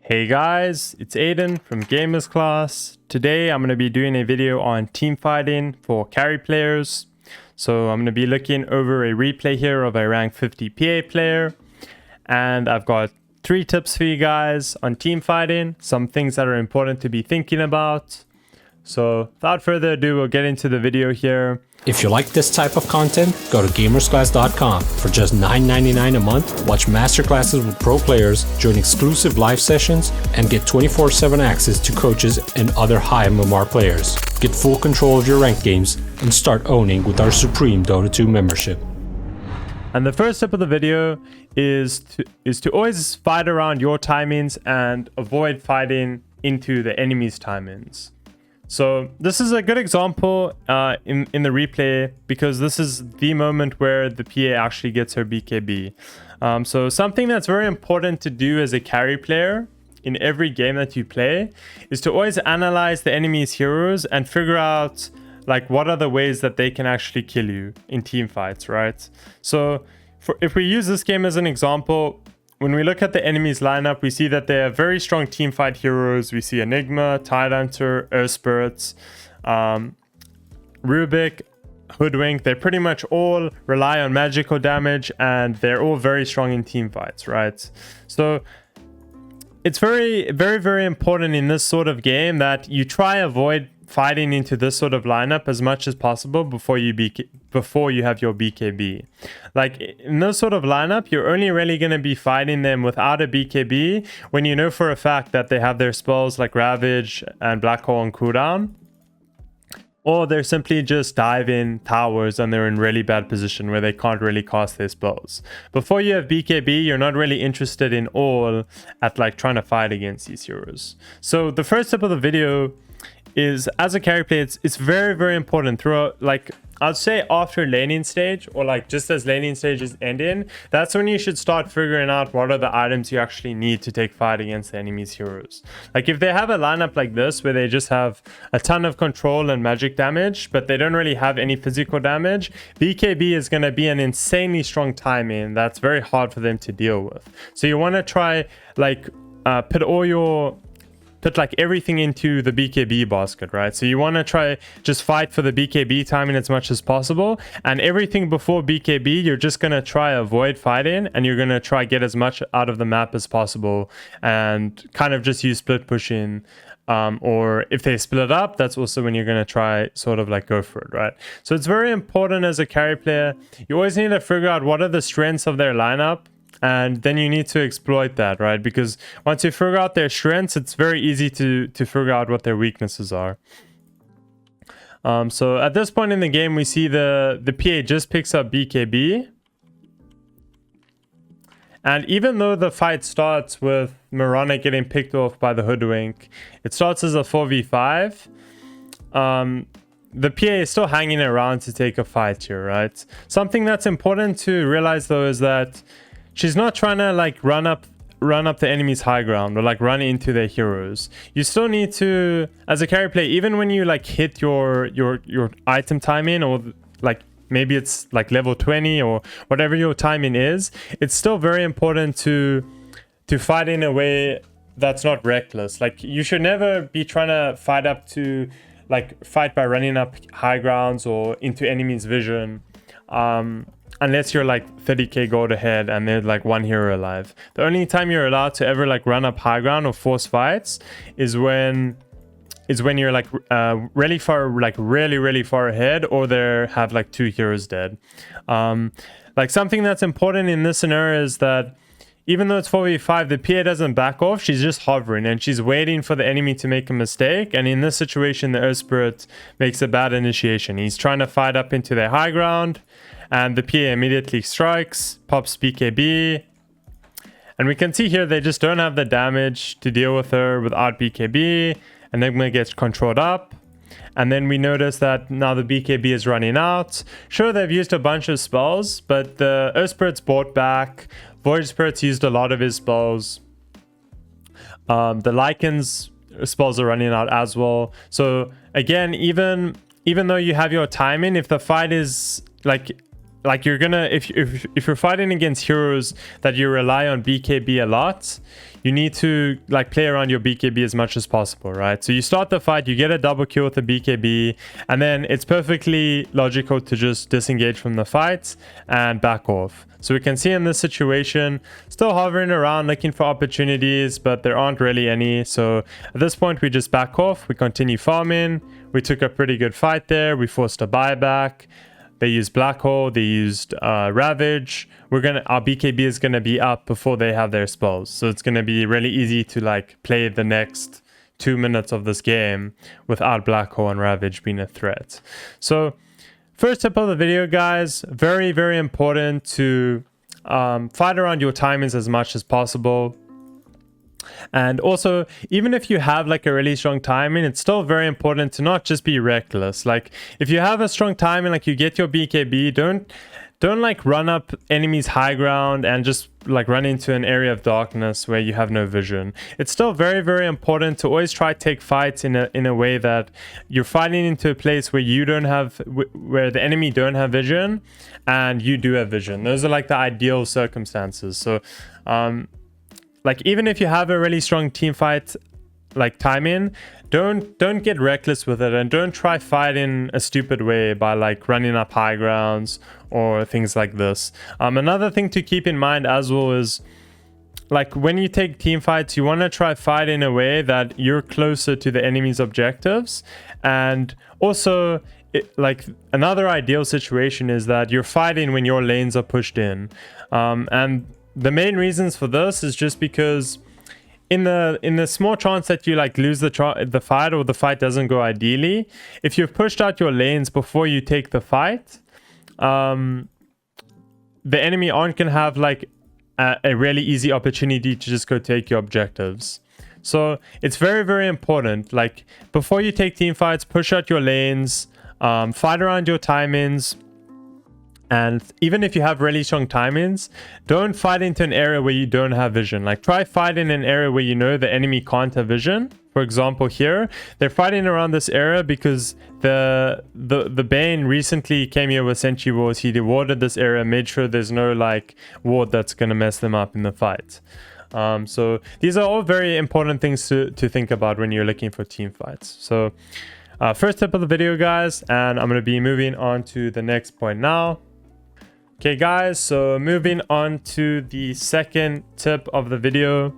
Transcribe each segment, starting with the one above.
Hey guys, it's Aiden from Gamers Class. Today I'm going to be doing a video on team fighting for carry players. So I'm going to be looking over a replay here of a rank 50 PA player. And I've got 3 tips for you guys on team fighting, some things that are important to be thinking about. So without further ado, we'll get into the video here. If you like this type of content, go to gamersclass.com. For just $9.99 a month, watch masterclasses with pro players, join exclusive live sessions, and get 24/7 access to coaches and other high MMR players. Get full control of your ranked games and start owning with our Supreme Dota 2 membership. And the first tip of the video is to always fight around your timings and avoid fighting into the enemy's timings. So this is a good example in the replay, because this is the moment where the PA actually gets her BKB. So something that's very important to do as a carry player in every game that you play is to always analyze the enemy's heroes and figure out like what are the ways that they can actually kill you in team fights, right? So if we use this game as an example, when we look at the enemy's lineup, we see that they have very strong teamfight heroes. We see Enigma, Tidehunter, Earth Spirits, Rubik, Hoodwink. They pretty much all rely on magical damage, and they're all very strong in team fights, right? So it's very, very, very important in this sort of game that you try avoid fighting into this sort of lineup as much as possible before you have your BKB. Like in this sort of lineup, you're only really going to be fighting them without a BKB when you know for a fact that they have their spells like Ravage and Black Hole on cooldown, or they're simply just diving towers and they're in really bad position where they can't really cast their spells. Before you have BKB, you're not really interested in all at like trying to fight against these heroes. So the first tip of the video is, as a carry player, it's very, very important throughout, like I'd say after laning stage, or like just as laning stage is ending, that's when you should start figuring out what are the items you actually need to take fight against the enemy's heroes. Like if they have a lineup like this where they just have a ton of control and magic damage, but they don't really have any physical damage, BKB is going to be an insanely strong timing that's very hard for them to deal with. So you want to try like put like everything into the BKB basket, right? So you want to try just fight for the BKB timing as much as possible, and everything before BKB you're just going to try avoid fighting, and you're going to try get as much out of the map as possible and kind of just use split pushing, or if they split up, that's also when you're going to try sort of like go for it, right? So it's very important as a carry player, you always need to figure out what are the strengths of their lineup, and then you need to exploit that, right? Because once you figure out their strengths, it's very easy to figure out what their weaknesses are. So at this point in the game, we see the PA just picks up BKB. And even though the fight starts with Mirana getting picked off by the Hoodwink, it starts as a 4v5. The PA is still hanging around to take a fight here, right? Something that's important to realize though is that she's not trying to like run up the enemy's high ground or like run into their heroes. You still need to, as a carry player, even when you like hit your item timing, or like maybe it's like level 20 or whatever your timing is, it's still very important to fight in a way that's not reckless. Like you should never be trying to fight up to like fight by running up high grounds or into enemy's vision. Unless you're like 30k gold ahead and there's like one hero alive. The only time you're allowed to ever like run up high ground or force fights is when you're like really far, like really far ahead, or they have like 2 heroes dead. Like something that's important in this scenario is that even though it's 4v5, the PA doesn't back off. She's just hovering and she's waiting for the enemy to make a mistake. And in this situation, the Earth Spirit makes a bad initiation. He's trying to fight up into their high ground, and the PA immediately strikes, pops BKB. And we can see here they just don't have the damage to deal with her without BKB. Enigma gets controlled up. And then we notice that now the BKB is running out. Sure, they've used a bunch of spells, but the Earth Spirit's bought back. Void Spirit's used a lot of his spells. The Lycan's spells are running out as well. So again, even though you have your timing, if the fight is like like you're gonna, if you're fighting against heroes that you rely on BKB a lot, you need to like play around your BKB as much as possible, right? So you start the fight, you get a double kill with the BKB, and then it's perfectly logical to just disengage from the fight and back off. So we can see in this situation, still hovering around looking for opportunities, but there aren't really any. So at this point, we just back off, we continue farming. We took a pretty good fight there. We forced a buyback. They used Black Hole, they used Ravage. Our BKB is gonna be up before they have their spells. So it's gonna be really easy to like play the next 2 minutes of this game without Black Hole and Ravage being a threat. So first tip of the video, guys, very, very important to fight around your timings as much as possible. And also, even if you have like a really strong timing, it's still very important to not just be reckless. Like if you have a strong timing, like you get your BKB, don't like run up enemies high ground and just like run into an area of darkness where you have no vision. It's still very, very important to always try to take fights in a way that you're fighting into a place where you don't have, where the enemy don't have vision and you do have vision. Those are like the ideal circumstances. So like even if you have a really strong team fight like timing, don't get reckless with it, and don't try fight in a stupid way by like running up high grounds or things like this. Another thing to keep in mind as well is like when you take team fights, you want to try fight in a way that you're closer to the enemy's objectives. And also like another ideal situation is that you're fighting when your lanes are pushed in. And the main reasons for this is just because in the small chance that you like lose the fight, or the fight doesn't go ideally, if you've pushed out your lanes before you take the fight, the enemy aren't gonna have like a really easy opportunity to just go take your objectives. So it's very, very important, like before you take team fights, push out your lanes, fight around your timings. And even if you have really strong timings, don't fight into an area where you don't have vision. Like try fight in an area where you know the enemy can't have vision. For example, here they're fighting around this area because the Bane recently came here with Sentry Wards. He warded this area, made sure there's no like ward that's gonna mess them up in the fight. So these are all very important things to think about when you're looking for team fights. So first tip of the video, guys, and I'm gonna be moving on to the next point now. Okay guys, so moving on to the second tip of the video.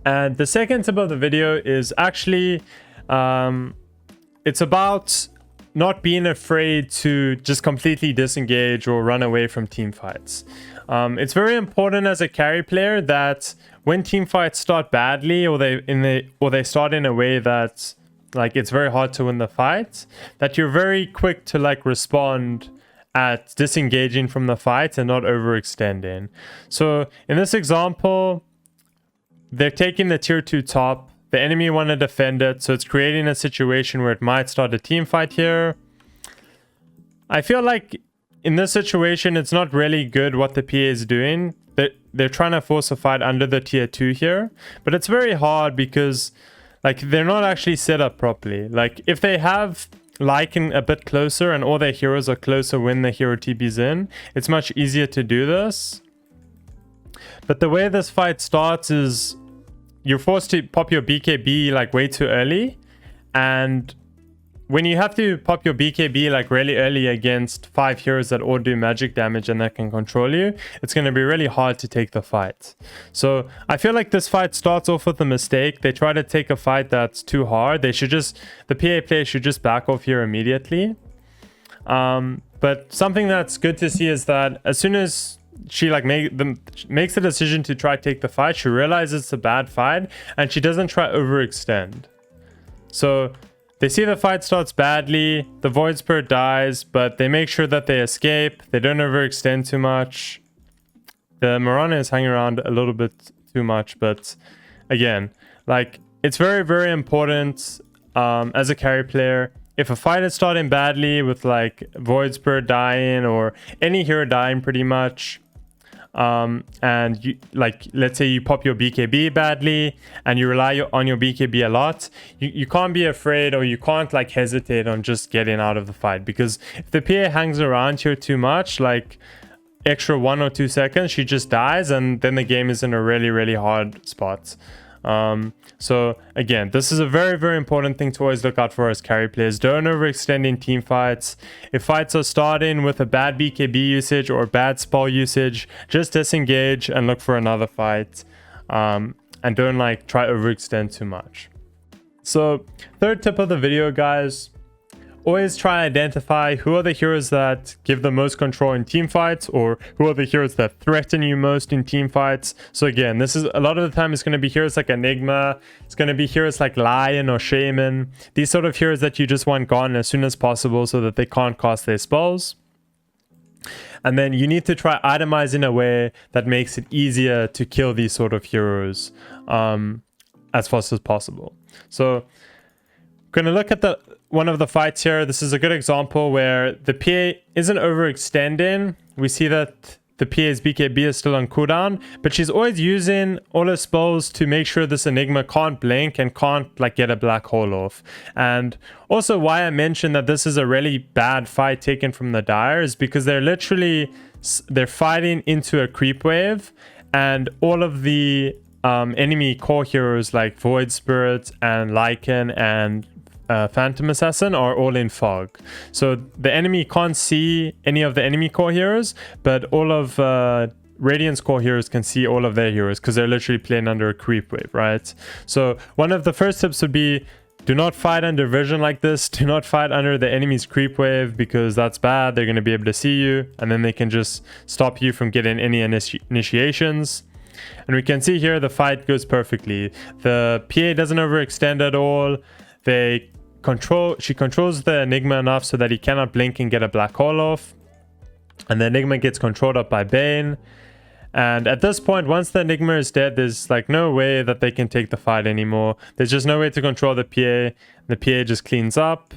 And the second tip of the video is actually, it's about not being afraid to just completely disengage or run away from team fights. It's very important as a carry player that when team fights start badly, or they start in a way that like it's very hard to win the fight, that you're very quick to like respond at disengaging from the fight and not overextending. So in this example, they're taking the tier 2 top. The enemy want to defend it, so it's creating a situation where it might start a team fight here. I feel like in this situation, it's not really good what the PA is doing. They're trying to force a fight under the tier 2 here, but it's very hard because like they're not actually set up properly. Like if they have Lycan a bit closer and all their heroes are closer when the hero TP's in, it's much easier to do this. But the way this fight starts is you're forced to pop your BKB like way too early, and when you have to pop your BKB like really early against 5 heroes that all do magic damage and that can control you, it's going to be really hard to take the fight. So I feel like this fight starts off with a mistake. They try to take a fight that's too hard. The PA player should just back off here immediately. But something that's good to see is that as soon as she like makes the decision to try to take the fight, she realizes it's a bad fight and she doesn't try overextend. So they see the fight starts badly, the Void Spirit dies, but they make sure that they escape. They don't overextend too much. The Mirana is hanging around a little bit too much, but again, like it's very, very important as a carry player. If a fight is starting badly with like Void Spirit dying or any hero dying pretty much, and you, like, let's say you pop your BKB badly and you rely on your BKB a lot, you can't be afraid, or you can't like hesitate on just getting out of the fight, because if the PA hangs around here too much, like extra 1 or 2 seconds, she just dies, and then the game is in a really, really hard spot. So again, this is a very, very important thing to always look out for as carry players. Don't overextend in team fights. If fights are starting with a bad BKB usage or bad spell usage, just disengage and look for another fight, and don't like try overextend too much. So third tip of the video, guys, always try to identify who are the heroes that give the most control in team fights, or who are the heroes that threaten you most in team fights. So again, this is a lot of the time it's going to be heroes like Enigma, it's going to be heroes like Lion or Shaman, these sort of heroes that you just want gone as soon as possible so that they can't cast their spells. And then you need to try itemize in a way that makes it easier to kill these sort of heroes as fast as possible. So going to look at one of the fights here. This is a good example where the PA isn't overextending. We see that the PA's BKB is still on cooldown, but she's always using all her spells to make sure this Enigma can't blink and can't like get a black hole off. And also why I mentioned that this is a really bad fight taken from the Dire is because they're fighting into a creep wave, and all of the enemy core heroes like Void Spirit and Lycan and Phantom Assassin are all in fog, so the enemy can't see any of the enemy core heroes, but all of Radiant's core heroes can see all of their heroes because they're literally playing under a creep wave, right? So one of the first tips would be, do not fight under vision like this. Do not fight under the enemy's creep wave, because that's bad. They're going to be able to see you, and then they can just stop you from getting any initiations. And we can see here the fight goes perfectly. The PA doesn't overextend at all. She controls the Enigma enough so that he cannot blink and get a black hole off, and the Enigma gets controlled up by Bane. And at this point, once the Enigma is dead, there's like no way that they can take the fight anymore. There's just no way to control the PA. The PA just cleans up,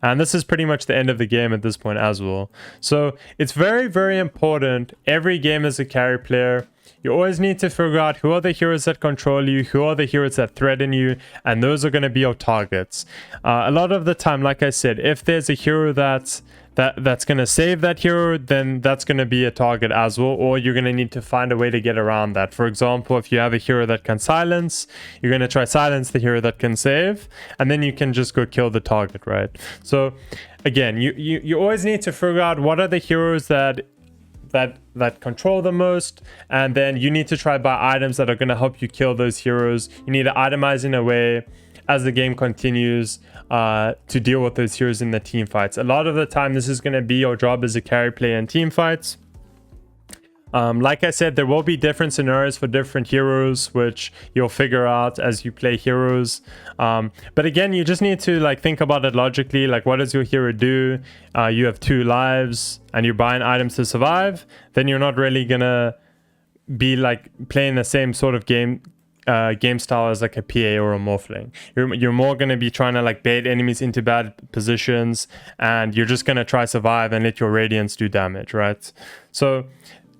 and this is pretty much the end of the game at this point as well. So it's very, very important every game as a carry player. You always need to figure out who are the heroes that control you, who are the heroes that threaten you, and those are going to be your targets. A lot of the time, like I said, if there's a hero that's going to save that hero, then that's going to be a target as well, or you're going to need to find a way to get around that. For example, if you have a hero that can silence, you're going to try silence the hero that can save, and then you can just go kill the target, right? So again, you always need to figure out what are the heroes that control the most, and then you need to try buy items that are going to help you kill those heroes. You need to itemize in a way as the game continues to deal with those heroes in the team fights. A lot of the time this is going to be your job as a carry player in team fights. Like I said, there will be different scenarios for different heroes, which you'll figure out as you play heroes. But again, you just need to like think about it logically. Like, what does your hero do? You have 2 lives and you're buying items to survive. Then you're not really gonna be like playing the same sort of game style as like a PA or a Morphling. You're more going to be trying to like bait enemies into bad positions, and you're just going to try survive and let your Radiants do damage, right? So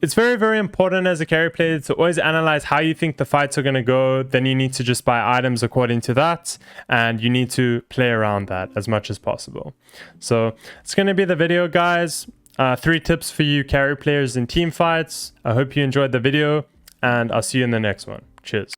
it's very, very important as a carry player to always analyze how you think the fights are going to go. Then you need to just buy items according to that, and you need to play around that as much as possible. So it's going to be the video, guys. 3 tips for you carry players in team fights. I hope you enjoyed the video, and I'll see you in the next one. Cheers.